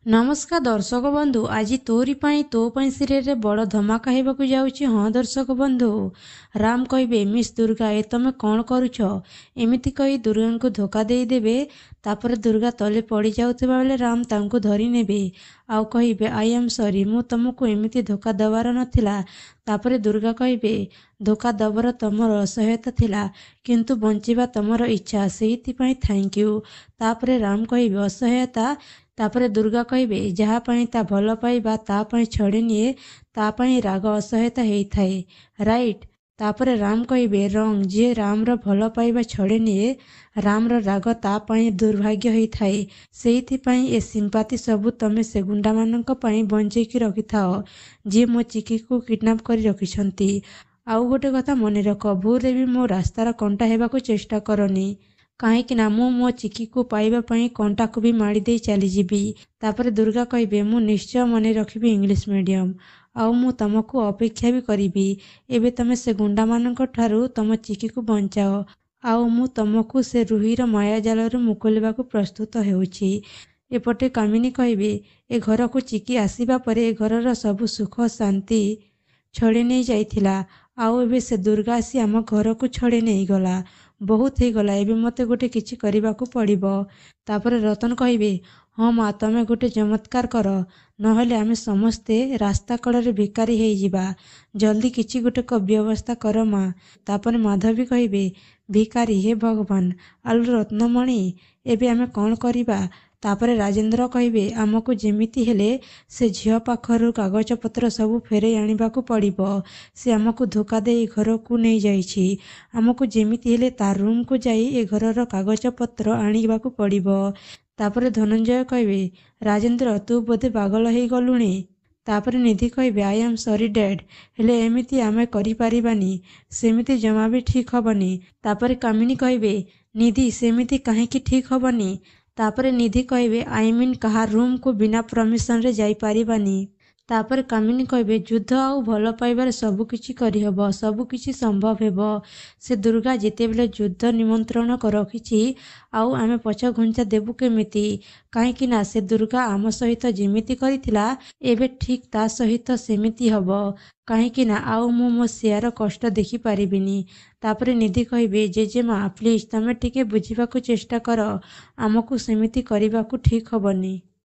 नमस्कार दर्शक बंधु आज तोरी पाई तो पाई सीरियल रे बड़ धमाका हेबाकु जाउछि। हाँ दर्शक बंधु राम कहिबे मिस दुर्गा ए तमे कौन करुछ एमिति कही दुर्गा को धोखा दे देबे। तापर दुर्गा तले पड़ी जाउथिबा बेले राम तांको धरी नेबे आउ कहिबे आई एम सॉरी मु तुमको एमिति धोखा दबार नथिला। तापर दुर्गा कहिबे धोखा दबर तमर असहायता थिला किंतु बंचिबा तमर इच्छा सेहिति पई थैंक यू। तापर राम कहिबे असहायता तापरे दुर्गा कहिबे जहा पाई ता भल पाइबा ता पाई छड़ी निए ता पाई राग असहायता हेई थाए राइट। तापरे राम कहिबे रंग जे राम रो भल पाइबा छड़ी निए राम रो राग ता पाई दुर्भाग्य हेई थाए सेहिति पाई ए सिंपाती सबु तमे से गुंडा मानक पाई बंचै की रखि थाओ जे मो चिकी को किडनैप करी रखिछंती। आउ गोटे कथा मने रख भूरे भी मो रास्तार कंटा हेबाकू चेष्टा करनी कहीं मो चिकी को पाइबा पाई कंटा को भी माड़ी दे चली जीवी। तापर दुर्गा कहिबे मु निश्चय मने रखिबी इंग्लिश मीडियम आउ मु तुमको अपेक्षा भी करिबी। एबे तमे से गुंडा मानक ठारू तम चिकी को बंचाओ आउ मु तुमको से रुहीर माया जाल मुकुलिबा को प्रस्तुत हेउछि। एपटे कामिनी कहिबे ए घर को चिकी आसीबा परे ए घरर सबु सुख शांति छड़ी नहीं जाइथिला आउ एबे से दुर्गा आसी आम घर को छड़ी नहीं गला बहुत ही गला एबे मते गोटे किछि करिबाकू पड़िबो। तापर रतन कहिबे हाँ माँ तमे गोटे चमत्कार कर नहले आमे समस्ते रास्ता कड़े भिकारी हेई जिबा जल्दी किछि गोटे को व्यवस्था कर माँ। तापर माधवी कहिबे भिकारी हे भगवान आलु रत्नमणि एबे आमे कौन करिबा। तापर राजेंद्र कहिबे आमको जेमिति हेले से झियो पाखरु कागज पत्र सबु फेरे आनिबाकू पड़िबो से आमको धोखा दे घर को नहीं जाइछि आमको जेमिति हेले तार रूम को जाई ए घरर कागज पत्र आनिबाकू पड़िबो। तापर धनंजय कहिबे राजेंद्र तू बोधे पागल हेई गलुणी। तापर निधि कहिबे आई एम सॉरी डैड हेले एमिति आमे करि पारिबानी सेमिति जमा भी ठीक हबनी। तापर कामिनी कहिबे निधि सेमिति काहेकि ठीक हबनी। तापर निधि कहिबे आई मीन कहा रूम को बिना परमिशन रे जाई पारिबानी। तापर कामिनी कहिबे युद्ध आउ भल पाइबार सबु किछि करि हबो सबु किछि संभव हेबो से दुर्गा जेतेबेले युद्ध निमंत्रण रखिछि आउ आमे पछ घुंचा देबु केमिति काहेकि ना से दुर्गा आम सहित जेमिति करिथिला एबे ठीक ता सहित सेमिति हबो काहेकि ना आउ मो सियार कष्ट देखि पारिबिनी। तापर निधि कहिबे जेजेमा प्लीज तमे टिके बुझिबाकू चेष्टा कर आमको सेमिति करिबाकू ठीक हबनी।